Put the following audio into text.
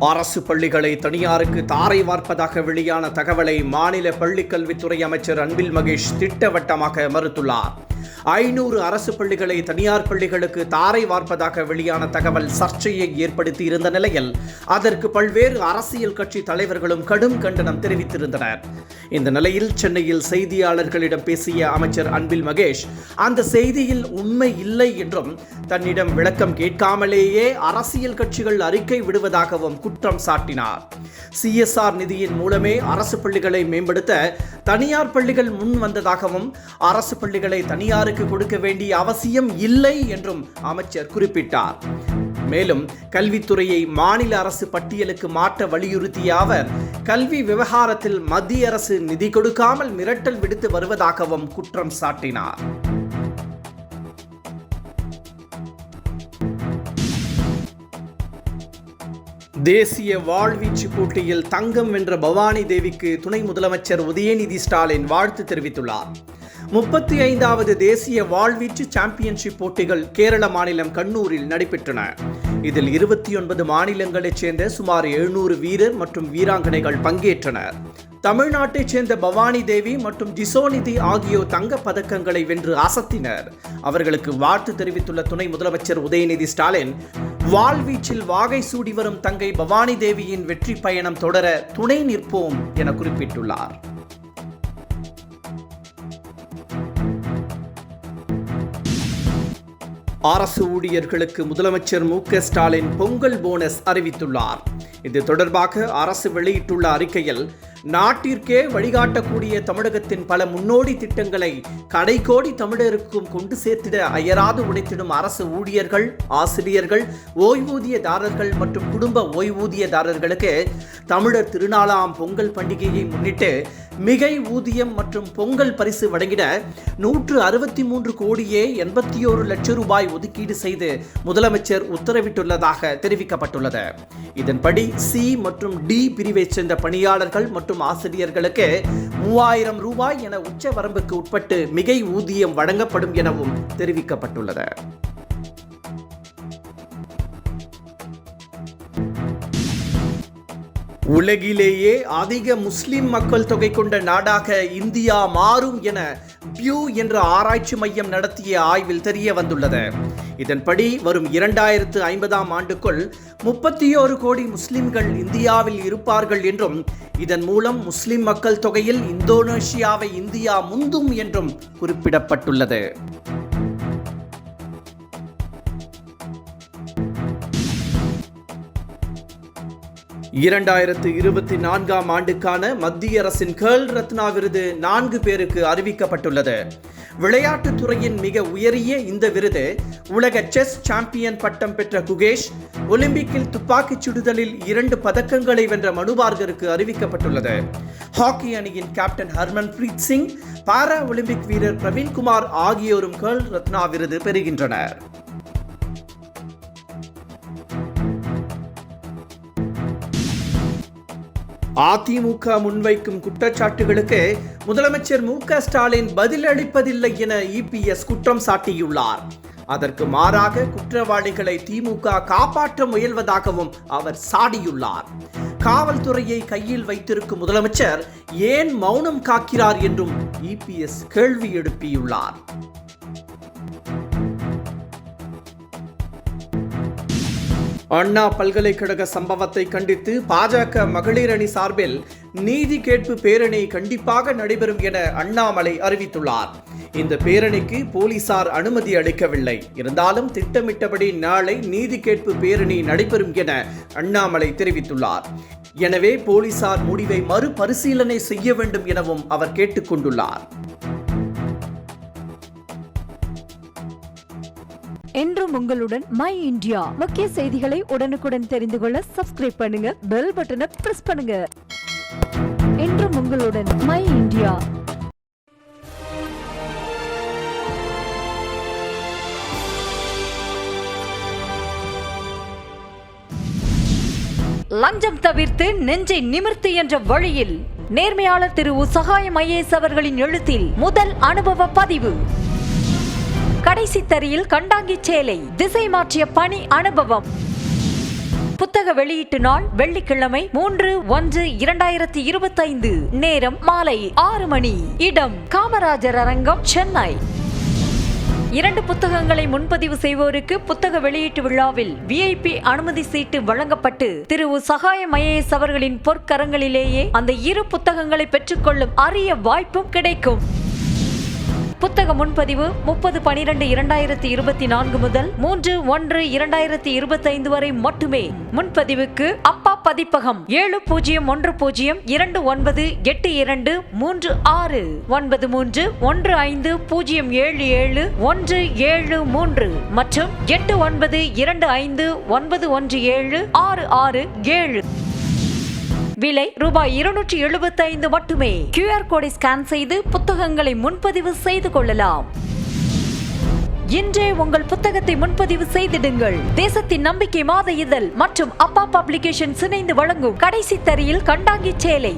அரசு பள்ளிகளை தனியாருக்கு தாரை வார்ப்பதாக வெளியான தகவலை மாநில பள்ளிக்கல்வித்துறை அமைச்சர் அன்பில் மகேஷ் திட்டவட்டமாக மறுத்துள்ளார். 500 அரசு பள்ளிகளை தனியார் பள்ளிகளுக்கு தாரை வார்ப்பதாக வெளியான தகவல் சர்ச்சையை ஏற்படுத்தி இருந்த நிலையில் அதற்கு பல்வேறு அரசியல் கட்சி தலைவர்களும் கடும் கண்டனம் தெரிவித்திருந்தனர். இந்த நிலையில் சென்னையில் செய்தியாளர்களிடம் பேசிய அமைச்சர் அன்பில் மகேஷ் அந்த செய்தியில் உண்மை இல்லை என்றும் தன்னிடம் விளக்கம் கேட்காமலேயே அரசியல் கட்சிகள் அறிக்கை விடுவதாகவும் குற்றம் சாட்டினார். CSR நிதியின் மூலமே அரசு பள்ளிகளை மேம்படுத்த தனியார் பள்ளிகள் முன் வந்ததாகவும் அரசு பள்ளிகளை தனியாருக்கு கொடுக்க வேண்டிய அவசியம் இல்லை என்றும் அமைச்சர் குறிப்பிட்டார். மேலும் கல்வித்துறையை மாநில அரசு பட்டியலுக்கு மாற்ற வலியுறுத்திய அவர் கல்வி விவகாரத்தில் மத்திய அரசு நிதி கொடுக்காமல் மிரட்டல் விடுத்து வருவதாகவும் குற்றம் சாட்டினார். தேசிய வாழ்வீச்சு போட்டியில் தங்கம் வென்ற பவானி தேவிக்கு துணை முதலமைச்சர் உதயநிதி ஸ்டாலின் வாழ்த்து தெரிவித்துள்ளார். 35வது தேசிய வாழ்வீச்சு சாம்பியன்ஷிப் போட்டிகள் கேரள மாநிலம் கண்ணூரில் நடைபெற்றன. இதில் 29 மாநிலங்களைச் சேர்ந்த சுமார் 700 வீரர் மற்றும் வீராங்கனைகள் பங்கேற்றனர். தமிழ்நாட்டைச் சேர்ந்த பவானி தேவி மற்றும் ஜிசோநிதி ஆகியோர் தங்கப் பதக்கங்களை வென்று அசத்தினர். அவர்களுக்கு வாழ்த்து தெரிவித்துள்ள துணை முதலமைச்சர் உதயநிதி ஸ்டாலின் வாழ்வீச்சில் வாகை சூடி வரும் தங்கை பவானி தேவியின் வெற்றி பயணம் தொடர துணை நிற்போம் என குறிப்பிட்டுள்ளார். அரசு ஊழியர்களுக்கு முதலமைச்சர் மு.க. ஸ்டாலின் பொங்கல் போனஸ் அறிவித்துள்ளார். இது தொடர்பாக அரசு வெளியிட்டுள்ள அறிக்கையில் நாட்டிற்கே வழிகாட்டக்கூடிய தமிழகத்தின் பல முன்னோடி திட்டங்களை கடைக்கோடி தமிழருக்கும் கொண்டு சேர்த்திட அயராது உழைத்திடும் அரசு ஊழியர்கள், ஆசிரியர்கள், ஓய்வூதியதாரர்கள் மற்றும் குடும்ப ஓய்வூதியதாரர்களுக்கு தமிழர் திருநாளாம் பொங்கல் பண்டிகையை முன்னிட்டு மிகை ஊதியம் மற்றும் பொங்கல் பரிசு வழங்கிட 163 கோடியே 81 லட்சம் ரூபாய் ஒதுக்கீடு செய்து முதலமைச்சர் உத்தரவிட்டுள்ளதாக தெரிவிக்கப்பட்டுள்ளது. இதன்படி C மற்றும் D பிரிவைச் சேர்ந்த பணியாளர்கள் மற்றும் ஆசிரியர்களுக்கு 3000 ரூபாய் என உச்ச வரம்புக்கு உட்பட்டு மிகை ஊதியம் வழங்கப்படும் எனவும் தெரிவிக்கப்பட்டுள்ளது. உலகிலேயே அதிக முஸ்லிம் மக்கள் தொகை கொண்ட நாடாக இந்தியா மாறும் என பியூ என்ற ஆராய்ச்சி மையம் நடத்திய ஆய்வில் தெரிய வந்துள்ளது. இதன்படி வரும் 2050ஆம் ஆண்டுக்குள் 31 கோடி முஸ்லிம்கள் இந்தியாவில் இருப்பார்கள் என்றும் இதன் மூலம் முஸ்லிம் மக்கள் தொகையில் இந்தோனேஷியாவை இந்தியா முந்தும் என்றும் குறிப்பிடப்பட்டுள்ளது. இரண்டாயிரத்து 24ஆம் ஆண்டுக்கான மத்திய அரசின் கேர்ள் ரத்னா விருது 4 பேருக்கு அறிவிக்கப்பட்டுள்ளது. விளையாட்டுத் துறையின் மிக உயரிய இந்த விருது உலக செஸ் சாம்பியன் பட்டம் பெற்ற குகேஷ், ஒலிம்பிக்கில் துப்பாக்கிச் சுடுதலில் 2 பதக்கங்களை வென்ற மனுபார்கருக்கு அறிவிக்கப்பட்டுள்ளது. ஹாக்கி அணியின் captain Harmanpreet Singh, para Olympic வீரர் பிரவீன்குமார் ஆகியோரும் கேர்ள் ரத்னா விருது பெறுகின்றனர். அதிமுக முன்வைக்கும் குற்றச்சாட்டுகளுக்கு முதலமைச்சர் மு.க. ஸ்டாலின் பதிலளிப்பதில்லை என EPS குற்றம் சாட்டியுள்ளார். அதற்கு மாறாக குற்றவாளிகளை திமுக காப்பாற்ற முயல்வதாகவும் அவர் சாடியுள்ளார். காவல்துறையை கையில் வைத்திருக்கும் முதலமைச்சர் ஏன் மௌனம் காக்கிறார் என்றும் EPS கேள்வி எழுப்பியுள்ளார். அண்ணா பல்கலைக்கழக சம்பவத்தை கண்டித்து பாஜக மகளிர் அணி சார்பில் நீதி கேட்பு பேரணி கண்டிப்பாக நடைபெறும் என அண்ணாமலை அறிவித்துள்ளார். இந்த பேரணிக்கு போலீசார் அனுமதி அளிக்கவில்லை. இருந்தாலும் திட்டமிட்டபடி நாளை நீதி கேட்பு பேரணி நடைபெறும் என அண்ணாமலை தெரிவித்துள்ளார். எனவே போலீசார் முடிவை மறுபரிசீலனை செய்ய வேண்டும் எனவும் அவர் கேட்டுக்கொண்டுள்ளார். என்றும் உங்களுடன் மை இந்தியா. முக்கிய செய்திகளை உடனுக்குடன் தெரிந்து கொள்ள சப்ஸ்கிரைப் பண்ணுங்க, பெல் பட்டனை பிரஸ் பண்ணுங்க. என்றும் உங்களுடன் மை இந்தியா. லஞ்சம் தவிர்த்து நெஞ்சை நிமிர்த்து என்ற வழியில் நேர்மையாளர் திரு சகாயம் IAS அவர்களின் எழுத்தில் முதல் அனுபவ பதிவு. கடைசி தரியில் கண்டாங்கி சேலை திசை மாற்றிய பணி அனுபவம். புத்தக புத்தக வெளியீட்டு நாள் வெள்ளிக்கிழமை 3/1/2025. நேரம் மாலை 6 மணி. இடம் காமராஜர் அரங்கம், சென்னை. 2 புத்தகங்களை முன்பதிவு செய்வோருக்கு புத்தக வெளியீட்டு விழாவில் VIP அனுமதி சீட்டு வழங்கப்பட்டு திரு சகாயம் IAS அவர்களின் பொற்கரங்களிலேயே அந்த 2 புத்தகங்களை பெற்றுக்கொள்ளும் அரிய வாய்ப்பும் கிடைக்கும். புத்தக முன்பதிவு 30/12/2024 முதல் 3/1/2025 வரை மட்டுமே. முன்பதிவுக்கு அப்பா பதிப்பகம் 7012298236 9315077173 மற்றும் 8925917667. விலை ரூபாய் 275 மட்டுமே. QR கோடை ஸ்கேன் செய்து புத்தகங்களை முன்பதிவு செய்து கொள்ளலாம். இன்றே உங்கள் புத்தகத்தை முன்பதிவு செய்திடுங்கள். தேசத்தின் நம்பிக்கை மாத இதழ் மற்றும் அப்பா பப்ளிகேஷன்ஸ் இணைந்து வழங்கும் கடைசி தரியில் கண்டாங்கி சேலை.